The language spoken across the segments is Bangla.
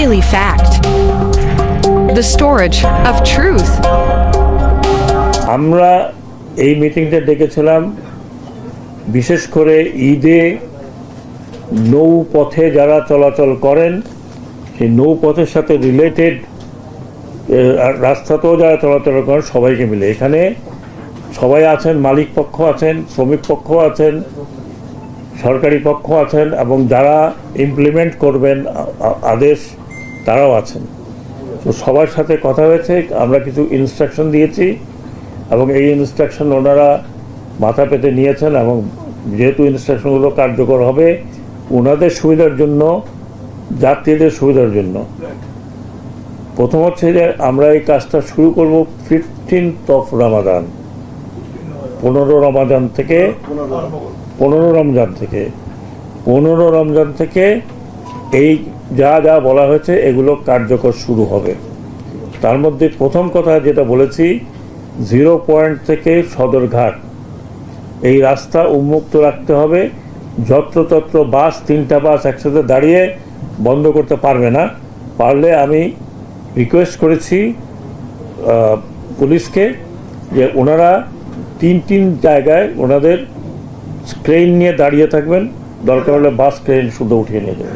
really fact. The storage of truth. আমরা এই মিটিংটা ডেকেছিলাম বিশেষ করে ঈদে নৌপথে যারা চলাচল করেন সেই নৌপথের সাথে রিলেটেড রাস্তাতেও যারা চলাচল করেন সবাইকে মিলে এখানে সবাই আছেন, মালিক পক্ষ আছেন, শ্রমিক পক্ষ আছেন, সরকারি পক্ষ আছেন এবং যারা ইমপ্লিমেন্ট করবেন আদেশ তারাও আছেন। তো সবার সাথে কথা হয়েছে, আমরা কিছু ইনস্ট্রাকশন দিয়েছি এবং এই ইনস্ট্রাকশন ওনারা মাথা পেতে নিয়েছেন এবং যেহেতু ইনস্ট্রাকশনগুলো কার্যকর হবে ওনাদের সুবিধার জন্য, যাত্রীদের সুবিধার জন্য। প্রথম হচ্ছে যে আমরা এই কাজটা শুরু করব 15th of Ramadan, 15 রমজান থেকে 15 রমজান থেকে এই যা যা বলা হয়েছে এগুলো কার্যকর শুরু হবে। তার মধ্যে প্রথম কথা যেটা বলেছি, 0 পয়েন্ট থেকে সদরঘাট এই রাস্তা উন্মুক্ত রাখতে হবে। যত্রতত্র বাস, 3টা বাস একসাথে দাঁড়িয়ে বন্ধ করতে পারবে না। পারলে আমি রিকোয়েস্ট করেছি পুলিশকে যে ওনারা 3 জায়গায় ওনাদের ক্রেন নিয়ে দাঁড়িয়ে থাকবেন, দরকার হলে বাস ক্রেন শুধু উঠিয়ে নিয়ে যাবে,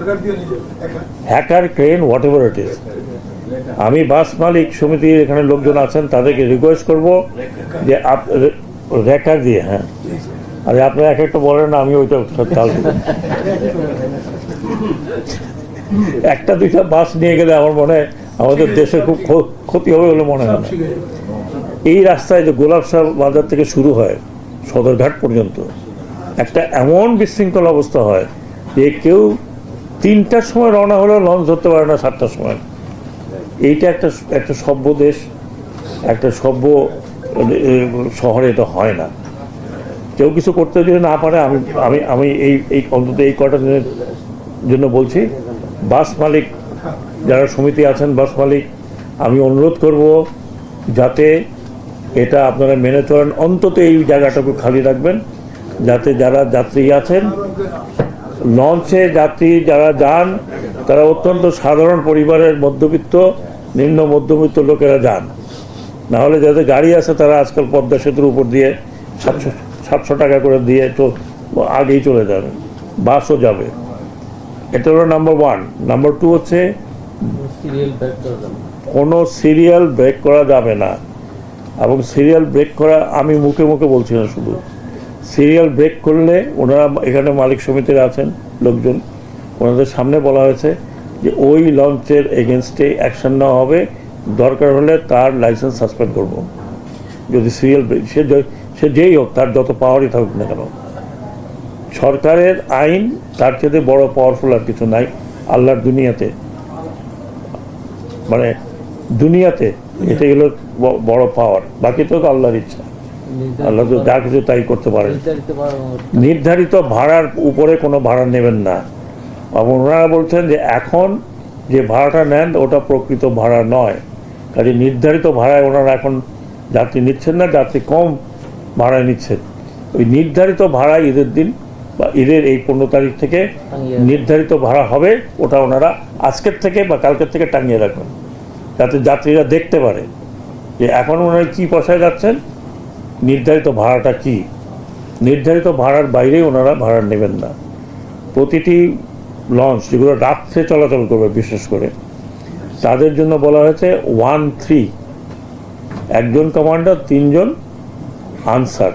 hacker crane what ever it is. আমি বাস মালিক সমিতির এখানে লোকজন আছেন তাদেরকে রিকোয়েস্ট করব যে রেকার দিয়ে, হ্যাঁ, আর আপনারা এক একটা বলেন না, আমি ওইটা চাল একটা দুইটা বাস নিয়ে গেলে আমার মনে হয় আমাদের দেশে খুব ক্ষতি হবে বলে মনে হয় না। এই রাস্তায় যে গোলাপ শাহ বাজার থেকে শুরু হয় সদরঘাট পর্যন্ত একটা এমন বিশৃঙ্খল অবস্থা হয় যে কেউ 3টার সময় রওনা হলেও লঞ্চ ধরতে পারে না 7টার সময়। এইটা একটা সভ্য দেশ, একটা সভ্য শহরে এটা হয় না। কেউ কিছু করতে যদি না পারে, আমি এই অন্তত এই কটা দিনের জন্য বলছি, বাস মালিক যারা সমিতি আছেন, বাস মালিক, আমি অনুরোধ করব যাতে এটা আপনারা মেনে চলেন, অন্তত এই জায়গাটাকে খালি রাখবেন যাতে যারা যাত্রী আছেন, লঞ্চে যাত্রী যারা যান তারা অত্যন্ত সাধারণ পরিবারের মধ্যবিত্ত, নিম্ন মধ্যবিত্ত লোকেরা যান। নাহলে যাদের গাড়ি আছে তারা আজকাল পদ্মা সেতুর উপর দিয়ে 700 টাকা করে দিয়ে তো আগেই চলে যাবে, বাসও যাবে। এটা হলো নাম্বার 1। নাম্বার 2 হচ্ছে কোনো সিরিয়াল ব্রেক করা যাবে না। এবং সিরিয়াল ব্রেক করা আমি মুখে মুখে বলছি না, শুধু সিরিয়াল ব্রেক করলে ওনারা এখানে মালিক সমিতির আছেন লোকজন, ওনাদের সামনে বলা হয়েছে যে ওই লঞ্চের এগেনস্টে অ্যাকশন নেওয়া হবে, দরকার হলে তার লাইসেন্স সাসপেন্ড করব। যদি সিরিয়াল ব্রেক, সে যেই হোক, তার যত পাওয়ারই থাকুক না কেন, সরকারের আইন তার চেয়ে বড় পাওয়ারফুল আর কিছু নাই আল্লাহর দুনিয়াতে। মানে দুনিয়াতে এটা হলো বড় পাওয়ার, বাকি তো আল্লাহর ইচ্ছা, আল্লাহ তো যা কিছু তাই করতে পারেন। নির্ধারিত ভাড়ার উপরে কোনো ভাড়া নেবেন না। এবং ওনারা বলছেন যে এখন যে ভাড়াটা নেন ওটা প্রকৃত ভাড়া নয়, কাজে নির্ধারিত ভাড়ায় ওনারা এখন যাত্রী নিচ্ছেন না, যাত্রী কম ভাড়ায় নিচ্ছেন। ওই নির্ধারিত ভাড়া ঈদের দিন বা ঈদের এই 15 তারিখ থেকে নির্ধারিত ভাড়া হবে, ওটা ওনারা আজকের থেকে বা কালকের থেকে টাঙিয়ে রাখবেন যাতে যাত্রীরা দেখতে পারে যে এখন ওনারা কী পয়সায় যাচ্ছেন, নির্ধারিত ভাড়াটা কি। নির্ধারিত ভাড়ার বাইরে ওনারা ভাড়া নেবেন না। প্রতিটি লঞ্চ যেগুলো রাত্রে চলাচল করবে বিশেষ করে তাদের জন্য বলা হয়েছে 1-3, একজন কমান্ডার, 3 জন আনসার।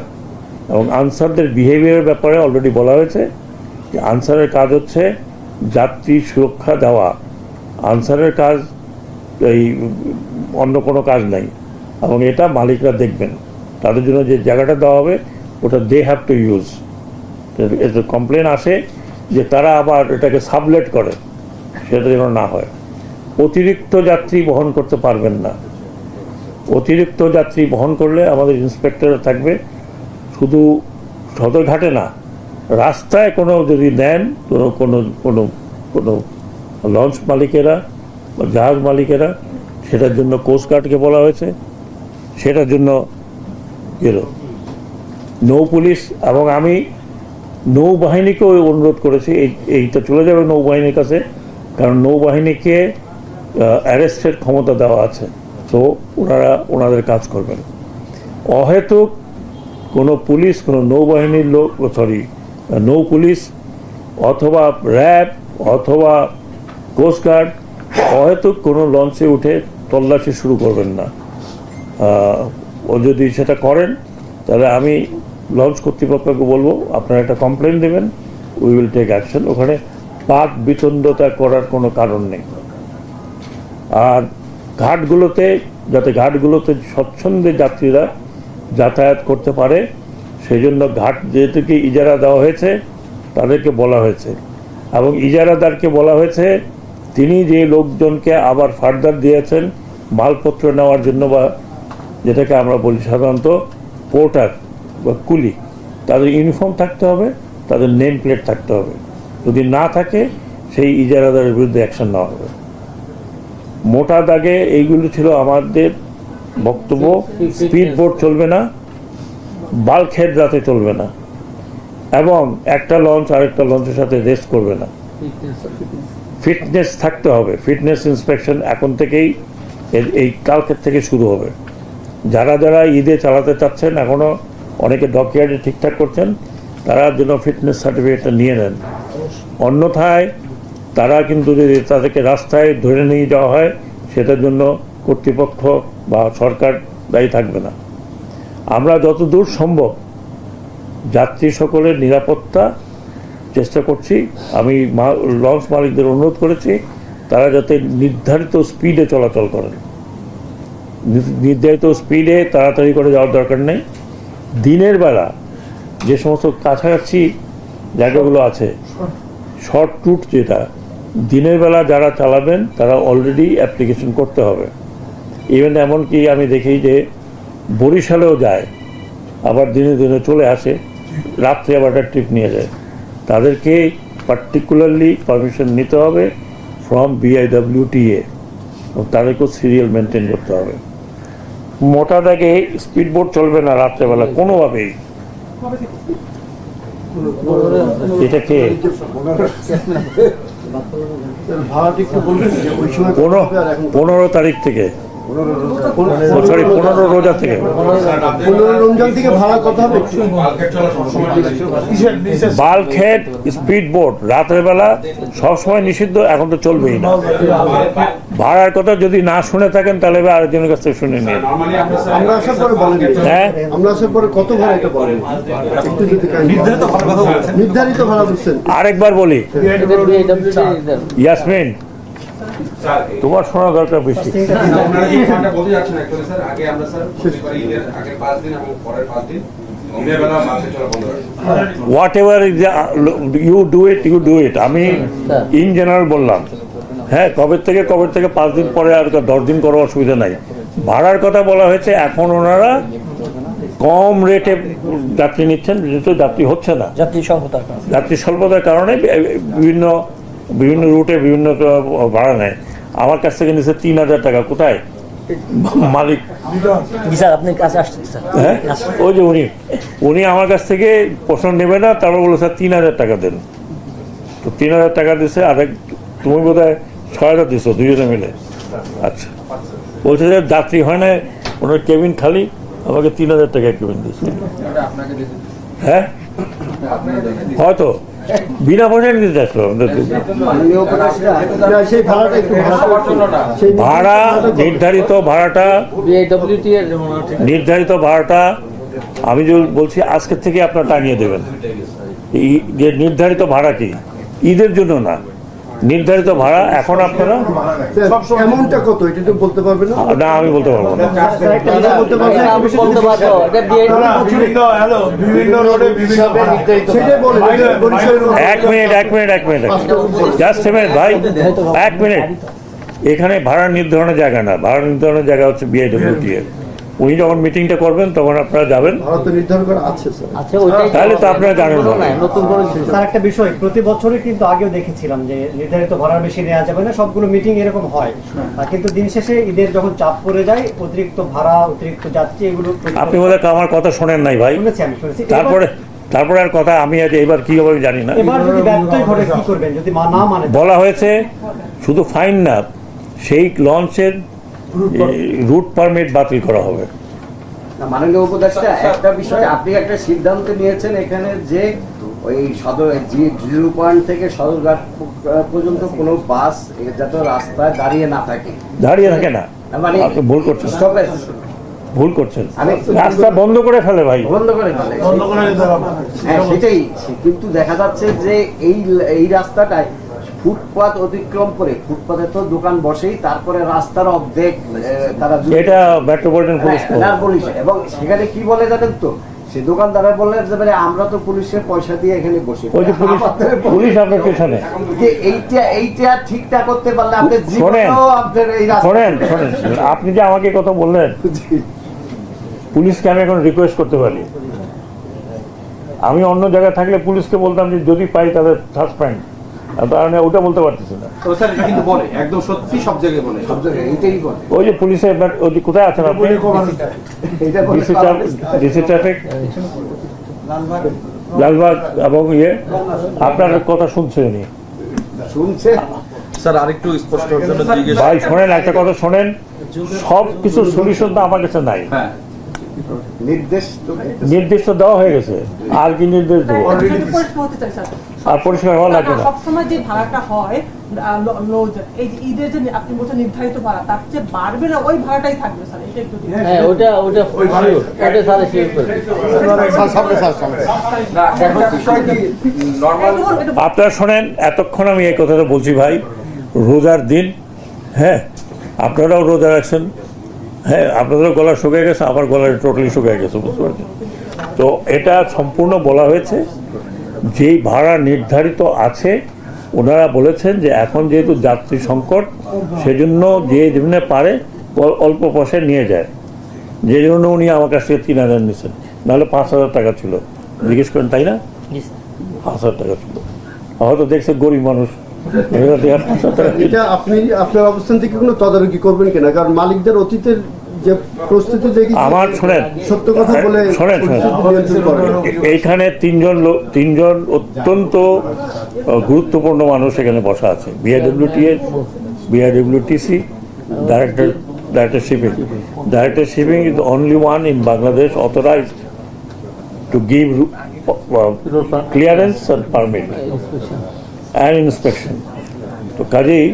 এবং আনসারদের বিহেভিয়ারের ব্যাপারে অলরেডি বলা হয়েছে যে আনসারের কাজ হচ্ছে যাত্রী সুরক্ষা দেওয়া, আনসারের কাজ এই অন্য কোনো কাজ নাই। এবং এটা মালিকরা দেখবেন, তাদের জন্য যে জায়গাটা দেওয়া হবে ওটা দে হ্যাভ টু ইউজ। এতে কমপ্লেন আসে যে তারা আবার এটাকে সাবলেট করে, সেটা যেন না হয়। অতিরিক্ত যাত্রী বহন করতে পারবেন না। অতিরিক্ত যাত্রী বহন করলে আমাদের ইন্সপেক্টর থাকবে, শুধু সদরঘাটে না, রাস্তায় কোনো যদি নেন কোনো কোনো কোনো লঞ্চ মালিকেরা বা জাহাজ মালিকেরা, সেটার জন্য কোস্টগার্ডকে বলা হয়েছে, সেটার জন্য নৌ পুলিশ এবং আমি নৌবাহিনীকেও অনুরোধ করেছি এইটা চলে যাবে নৌবাহিনীর কাছে, কারণ নৌবাহিনীকে অ্যারেস্টের ক্ষমতা দেওয়া আছে, তো ওনারা ওনাদের কাজ করবেন। অহেতুক কোনো পুলিশ, কোনো নৌবাহিনীর লোক, নৌ পুলিশ অথবা র্যাব অথবা কোস্টগার্ড অহেতুক কোনো লঞ্চে উঠে তল্লাশি শুরু করবেন না। ও যদি সেটা করেন তাহলে আমি লঞ্চ কর্তৃপক্ষকে বলবো আপনারা একটা কমপ্লেন দেবেন, উই উইল টেক অ্যাকশন। ওখানে পাক বিতণ্ডতা করার কোনো কারণ নেই। আর ঘাটগুলোতে স্বচ্ছন্দে যাত্রীরা যাতায়াত করতে পারে সেই জন্য ঘাট যেহেতুকে ইজারা দেওয়া হয়েছে তাদেরকে বলা হয়েছে, এবং ইজারাদারকে বলা হয়েছে তিনি যে লোকজনকে আবার ফার্দার দিয়েছেন মালপত্র নেওয়ার জন্য, বা যেটাকে আমরা বলি সাধারণত পোর্টার বা কুলি, তাদের ইউনিফর্ম থাকতে হবে, তাদের নেম প্লেট থাকতে হবে। যদি না থাকে সেই ইজারাদারের বিরুদ্ধে অ্যাকশন নেওয়া হবে। মোটা দাগে এইগুলো ছিল আমাদের বক্তব্য। স্পিড বোট চলবে না, বাল্কহেড রাতে চলবে না, এবং একটা লঞ্চ আরেকটা লঞ্চের সাথে রেস করবে না। ফিটনেস থাকতে হবে, ফিটনেস ইন্সপেকশন এখন থেকেই এই কালকের থেকে শুরু হবে। যারা যারা ঈদে চালাতে চাচ্ছেন, এখনও অনেকে ডকইয়ার্ডে ঠিকঠাক করছেন, তারা যেন ফিটনেস সার্টিফিকেটটা নিয়ে নেন। অন্যথায় তারা কিন্তু যদি তাদেরকে রাস্তায় ধরে নিয়ে যাওয়া হয় সেটার জন্য কর্তৃপক্ষ বা সরকার দায়ী থাকবে না। আমরা যতদূর সম্ভব যাত্রী সকলের নিরাপত্তা চেষ্টা করছি। আমি লঞ্চ মালিকদের অনুরোধ করেছি তারা যাতে নির্ধারিত স্পিডে চলাচল করেন। নির্ধারিত স্পিডে তাড়াতাড়ি করে যাওয়ার দরকার নেই। দিনের বেলা যে সমস্ত কাছাকাছি জায়গাগুলো আছে, শর্ট রুট যেটা, দিনের বেলা যারা চালাবেন তারা অলরেডি অ্যাপ্লিকেশন করতে হবে। ইভেন এমনকি আমি দেখি যে বরিশালেও যায়, আবার দিনে দিনে চলে আসে, রাত্রে আবার একটা ট্রিপ নিয়ে যায়। তাদেরকে পার্টিকুলারলি পারমিশন নিতে হবে ফ্রম BIWTA, তাদেরকেও সিরিয়াল মেনটেন করতে হবে। মোটা দাগে স্পিড বোট চলবে না রাত্রেবেলা কোনোভাবেই। এটা কে 15 তারিখ থেকে, সরি 15 রোজা থেকে, 15 রমজান থেকে ভাড়া কত হবে? বাল্কহেড স্পিড বোট রাতের বেলা সবসময় নিষিদ্ধ, এখন তো চলবেই না। ভাড়ার কথা যদি না শুনে থাকেন তাহলে আরেকজনের কাছ থেকে শুনে নিন। আমরা আসার পরে বলেন, হ্যাঁ আমরা আসার পরে কত ভাড়া এটা বলেন, একটু যদি নির্ধারিত ভাড়া বলছেন। আরেকবার বলি, ইয়াসমিন তোমার শোনা দরকার বেশি। Whatever you do it. আমি ইন জেনারেল বললাম, হ্যাঁ কবে থেকে 5 দিন পরে আর 10 দিন করার অসুবিধা নাই। ভাড়ার কথা বলা হয়েছে, এখন ওনারা কম রেটে যাত্রী নিচ্ছেন, যেহেতু যাত্রী হচ্ছে না, যাত্রী স্বল্পতার কারণে বিভিন্ন রুটে বিভিন্ন ভাড়া নেয়। আমার কাছ থেকে নিচ্ছে 3000 টাকা। কোথায় মালিক? হ্যাঁ, ওই যে উনি আমার কাছ থেকে প্রশ্ন নেবে না, তারপর বলে স্যার 3000 টাকা দেন। তো 3000 টাকা দিচ্ছে। আরেক তুমি বোধ হয় 6000 দিচ্ছ দুজনে মিলে। আচ্ছা, বলছে যে যাত্রী হয় না, ওনার কেবিন খালি, আমাকে 3000 টাকা কেবিন দিচ্ছে। হ্যাঁ, হয়তো বিনা পয়সা নিতে আসলো। ভাড়া নির্ধারিত ভাড়াটা আমি যে বলছি আজকের থেকে আপনার টাঙিয়ে দেবেন। যে নির্ধারিত ভাড়া কি, ঈদের জন্য না, নির্ধারিত ভাড়া। এখন আপনারা অ্যামাউন্টটা কত এটা তো বলতে পারবেন না? না, আমি বলতে পারবো না। এক মিনিট জাস্ট এ মিনিট ভাই, 1 মিনিট। এখানে ভাড়া নির্ধারণের জায়গা না, ভাড়া নির্ধারণের জায়গা হচ্ছে BIWTA। উনি যখন মিটিংটা করবেন তখন আপনারা যাবেন, তাহলে তো আপনারা জানেন। স্যার, একটা বিষয়, প্রতি বছরই কিন্তু আগেও দেখেছিলাম যে নির্ধারিত ভাড়া বেশি নেওয়া যাবে না, সবগুলো মিটিং এরকম হয়, কিন্তু দিন শেষে ঈদের যখন চাপ পড়ে যায়, অতিরিক্ত ভাড়া, অতিরিক্ত যাত্রী, এগুলো আপনি বোধহয় আমার কথা শোনেন নাই ভাই। শুনেছি। তারপরে আর কথা আমি আজ এবার কি হবে জানি না। এবার যদি ব্যত্যয় ঘটে কি করবেন যদি না মানে? বলা হয়েছে শুধু ফাইন না, সেই লঞ্চের রুট পারমিট বাতিল করা হবে। মাননীয় উপদেষ্টা, একটা বিষয় আপনি একটা সিদ্ধান্ত নিয়েছেন এখানে যে ওই সদর জিরো পয়েন্ট থেকে সদরঘাট পর্যন্ত কোনো বাস যাতে রাস্তায় দাঁড়িয়ে না থাকে। দাঁড়িয়ে থাকে না, মানে আপনি ভুল করছেন, স্টপেজ ভুল করছেন। রাস্তা বন্ধ করে ফেলে ভাই, বন্ধ করে ফেলে। হ্যাঁ সেটাই, কিন্তু দেখা যাচ্ছে যে এই রাস্তাটায় ফুটপাত অতিক্রম করে, ফুটপাতে তো দোকান বসেই, তারপরে রাস্তার অর্ধেক তারা এটা মেট্রোপলিটন পুলিশ এবং সেখানে কি বলে জানেন তো, সে দোকানদার বললেন যে মানে আমরা তো পুলিশের পয়সা দিয়ে এখানে বসে, পুলিশ আপনার পেছনে। এইটা ঠিকঠাক করতে পারলে আপনি শোনেন, আপনি যে আমাকে কথা বললেন, পুলিশকে আমি এখন রিকোয়েস্ট করতে পারি। আমি অন্য জায়গায় থাকলে পুলিশকে বলতাম যে যদি পাই তাদের সাসপেন্ড, তাহলে ওটা বলতে পারতেছি না। একদম সত্যি সব জায়গায় বলে, সব জায়গায় এইটাই বলে। ওই যে পুলিশের ওই যে কোথায় আছেন আপনি, ডিসি ট্রাফিক লালবাগ, এবং আপনার কথা শুনছে উনি, শুনছে। স্যার আরেকটু স্পষ্ট করার জন্য জিজ্ঞেস, ভাই শোনেন, একটা কথা শোনেন, সব কিছু সলিউশন তো আমার কাছে নাই। নির্দেশ তো দেওয়া হয়ে গেছে, আর কি নির্দেশ দেবো? আর পরিষ্কার হওয়া লাগবে না। সবসময় যে ভাড়াটা হয় এই যে ঈদের যে আপনি বলছেন নির্ধারিত ভাড়া, তার চেয়ে বাড়বে না, ওই ভাড়াটাই থাকবে স্যার। এটা একটু আপনারা শোনেন, এতক্ষণ আমি এই কথাটা বলছি ভাই, রোজার দিন, হ্যাঁ আপনারাও রোজা রাখছেন, হ্যাঁ আপনাদেরও গলা শুকিয়ে গেছে, আমার গলা টোটালি শুকিয়ে গেছে, বুঝতে পারছেন তো। এটা সম্পূর্ণ বলা হয়েছে, যেই ভাড়া নির্ধারিত আছে ওনারা বলেছেন যে এখন যেহেতু যাত্রী সংকট, সেজন্য যে যেখানে পারে অল্প পয়সায় নিয়ে যায়, যে জন্য উনি আমার কাছ থেকে 3000 নিচ্ছেন, নাহলে 5000 টাকা ছিল, জিজ্ঞেস করেন তাই না, 5000 টাকা ছিল। হয়তো দেখছে গরিব মানুষ, এটা আপনি আপনার অবস্থান থেকে কোনো তদারকি করবেন কিনা? কারণ মালিকদের অতীতের যে প্রস্তুতি দেখি, আমার শোনেন, সত্য কথা বলে শোনেন, এইখানে তিনজন অত্যন্ত গুরুত্বপূর্ণ মানুষ এখানে বসা আছে, BIWTC director shipping. Director shipping is the only one in Bangladesh authorized to give clearance and permit and inspection. তো কাজেই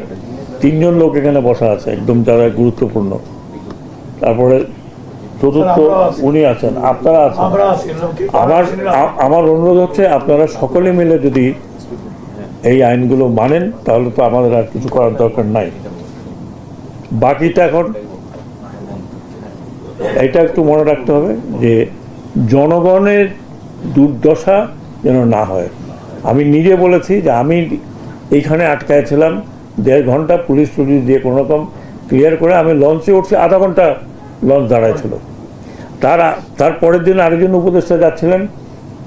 3 জন লোক এখানে বসা আছে একদম যারা গুরুত্বপূর্ণ। তারপরে চতুর্থ উনি আছেন, আপনারা আছেন। আমার অনুরোধ হচ্ছে আপনারা সকলে মিলে যদি এই আইনগুলো মানেন তাহলে তো আমাদের আর কিছু করার দরকার নাই। বাকিটা এখন এটা একটু মনে রাখতে হবে যে জনগণের দুর্দশা যেন না হয়। আমি নিজে বলেছি যে আমি এইখানে আটকায় ছিলাম 1.5 ঘন্টা, পুলিশ দিয়ে কোনো রকম ক্লিয়ার করে আমি লঞ্চে উঠছি, আধা ঘন্টা লঞ্চ দাঁড়ায় ছিল। তার পরের দিন আরেকজন উপদেষ্টা যাচ্ছিলেন,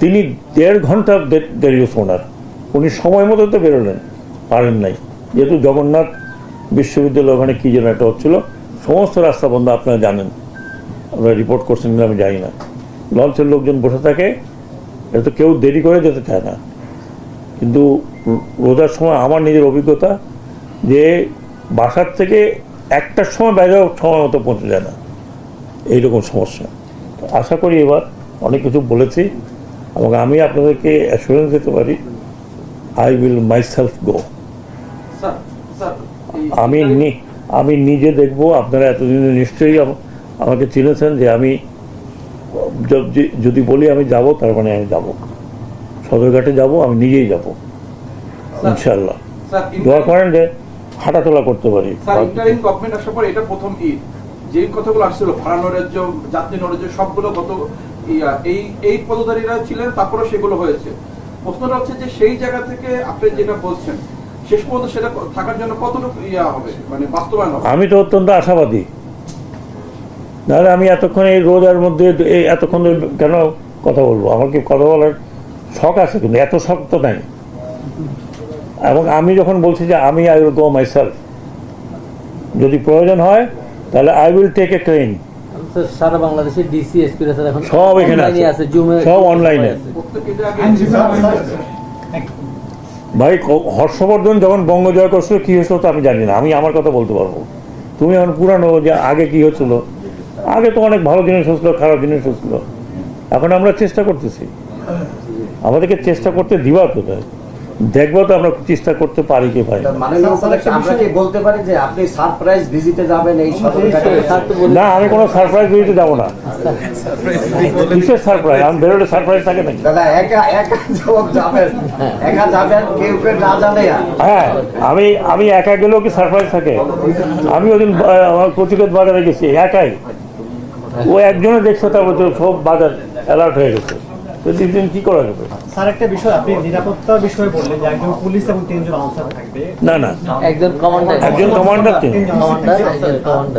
তিনি 1.5 ঘন্টা দেরি হচ্ছে ওনার, উনি সময় মতো তো বেরোলেন, পারেন নাই, যেহেতু জগন্নাথ বিশ্ববিদ্যালয় ওখানে কী যেন একটা হচ্ছিল, সমস্ত রাস্তা বন্ধ, আপনারা জানেন, আপনারা রিপোর্ট করছেন কিনা আমি জানি না। লঞ্চের লোকজন বসে থাকে, এটা তো কেউ দেরি করে যেতে চায় না। কিন্তু রোজার সময় আমার নিজের অভিজ্ঞতা যে বাসার থেকে 1টার সময় বাইরে সময় মতো পৌঁছে যায় না, এইরকম সমস্যা। আশা করি এবার অনেক কিছু বলেছি এবং আমি আপনাদেরকে অ্যাসুরেন্স দিতে পারি, আই উইল মাইসেলফ গো। আমি নিজে দেখব। আপনারা এতদিন নিশ্চয়ই আমাকে চিনেছেন যে আমি যদি বলি আমি যাব, তার মানে আমি যাব, সদরঘাটে যাব, আমি নিজেই যাব ইনশাআল্লাহ। দোয়া করেন যে হাঁটাচলা করতে পারি। এটা প্রথম ঈদ, যে কথাগুলো আসছিল ভাড়া নৈরাজ্য, যাত্রী নৈরাজ্য, সবগুলো গত এই পদধারীরা ছিলেন, তারপরে সেগুলো হয়েছে। প্রশ্নটা হচ্ছে যে সেই জায়গা থেকে আপনি যেটা বলছেন শেষ পর্যন্ত সেটা থাকার জন্য কতটুকু হবে, মানে বাস্তবায়ন হবে? আমি তো অত্যন্ত আশাবাদী, নাহলে আমি এতক্ষণ এই রোজার মধ্যে এতক্ষণ কেন কথা বলবো? আমার কি কথা বলার শখ আছে, কিন্তু এত শখ তো নাই। এবং আমি যখন বলছি যে আমি আই উইল গো মাইসেলফ, যদি প্রয়োজন হয় তাহলে I will take a train. সারা বাংলাদেশে ডিসি এসপি এখন সব এখানে আছে, সব অনলাইনে। ভাই হর্ষবর্ধন যখন বঙ্গজয় করছিল কি হয়েছিল তো আমি জানি না, আমি আমার কথা বলতে পারবো। তুমি এখন পুরানো যে আগে কি হচ্ছিল, আগে তো অনেক ভালো জিনিস হচ্ছিল, খারাপ জিনিস হচ্ছিল। এখন আমরা চেষ্টা করতেছি, আমাদেরকে চেষ্টা করতে দিবা তো, দেখবো তো আমরা চেষ্টা করতে পারি কি ভাই। মাননীয় উপদেষ্টা, আমরা কি বলতে পারি যে আপনি সারপ্রাইজ ভিজিটে যাবেন এই সদরঘাটে? না, আমি কোনো সারপ্রাইজ দিতে যাবো না। কিসের সারপ্রাইজ? আমি বেরোলে সারপ্রাইজ থাকে নাকি? দাদা একা যাবেন, কেউ না জানে। হ্যাঁ, আমি একা গেলেও কি সারপ্রাইজ থাকে? আমি ওই দিন আমার কচিকত বাজারে গেছি একাই, ও একজনে দেখছে, তারপর সব বাজার অ্যালার্ট হয়ে গেছে। দিন কি করা যাবে? স্যার একটা বিষয়, আপনি নিরাপত্তার বিষয়ে বললেন যে একজন পুলিশ এবং 3 জন আনসার থাকবে। না না, একজন কমান্ডার,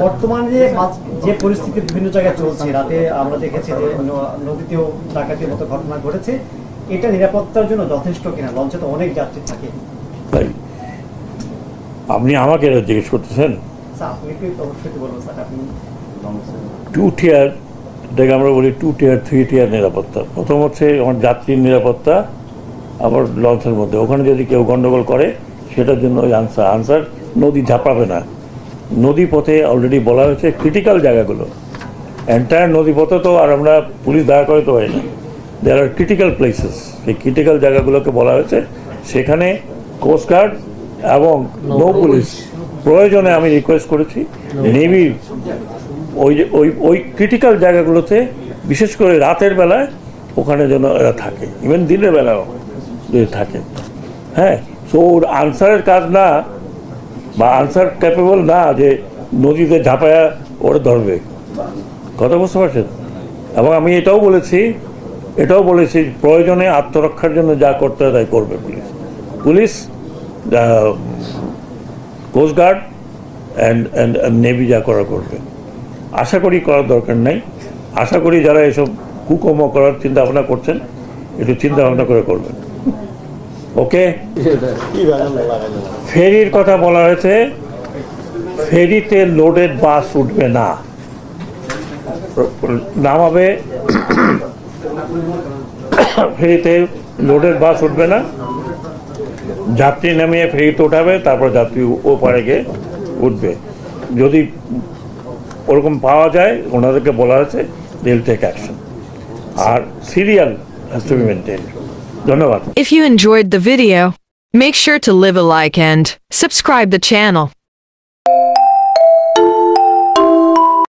বর্তমানে যে পরিস্থিতি বিভিন্ন জায়গায় চলছে, রাতে আমরা দেখেছি যে নদীতেও ডাকাতির মতো ঘটনা ঘটেছে, এটা নিরাপত্তার জন্য যথেষ্ট কিনা? লঞ্চে তো অনেক যাত্রী থাকে। তাই আপনি আমাকে এটা জিজ্ঞেস করতেছেন? স্যার আপনি কি অবশ্যই বলবেন স্যার, আপনি 2 টিয়ার, এটাকে আমরা বলি 2 টিয়ার 3 টিয়ার নিরাপত্তা। প্রথম হচ্ছে আমার যাত্রীর নিরাপত্তা, আবার লঞ্চের মধ্যে ওখানে যদি কেউ গন্ডগোল করে সেটার জন্য ওই আনসার নদী ঝাঁপাবে না। নদী পথে অলরেডি বলা হয়েছে ক্রিটিক্যাল জায়গাগুলো, এন্টায়ার নদী পথে তো আর আমরা পুলিশ দাঁড় করে তো হয় না, দেয়ার আর ক্রিটিক্যাল প্লেসেস। সেই ক্রিটিক্যাল জায়গাগুলোকে বলা হয়েছে, সেখানে কোস্টগার্ড এবং নৌ পুলিশ প্রয়োজনে আমি রিকোয়েস্ট করেছি নেভি ওই ক্রিটিক্যাল জায়গাগুলোতে, বিশেষ করে রাতের বেলায় ওখানে যেন এরা থাকে, ইভেন দিনের বেলাও যদি থাকে। হ্যাঁ, সো ওর আনসারের কাজ না, বা আনসার ক্যাপেবল না যে নদীতে ঝাঁপায়া ওরা ধরবে। কথা বুঝতে পারছেন? এবং আমি এটাও বলেছি প্রয়োজনে আত্মরক্ষার জন্য যা করতে হয় তাই করবে পুলিশ, কোস্টগার্ড অ্যান্ড নেভি যা করবে। আশা করি করার দরকার নাই, আশা করি যারা এসব কুকর্ম করার চিন্তা ভাবনা করছেন একটু চিন্তা ভাবনা করে করবেন। ওকে, ফেরির কথা বলা হয়েছে, ফেরিতে লোডেড বাস উঠবে না, নামাবে, ফেরিতে লোডেড বাস উঠবে না, যাত্রী নামিয়ে ফেরিতে উঠাবে, তারপর যাত্রী ওপারে গিয়ে উঠবে। যদি ওরকম পাওয়া যায় ওনাদেরকে বলা হয়েছে they will take action, আর serial has to be maintained. ধন্যবাদ। If you enjoyed the video, make sure to leave a like and subscribe the channel.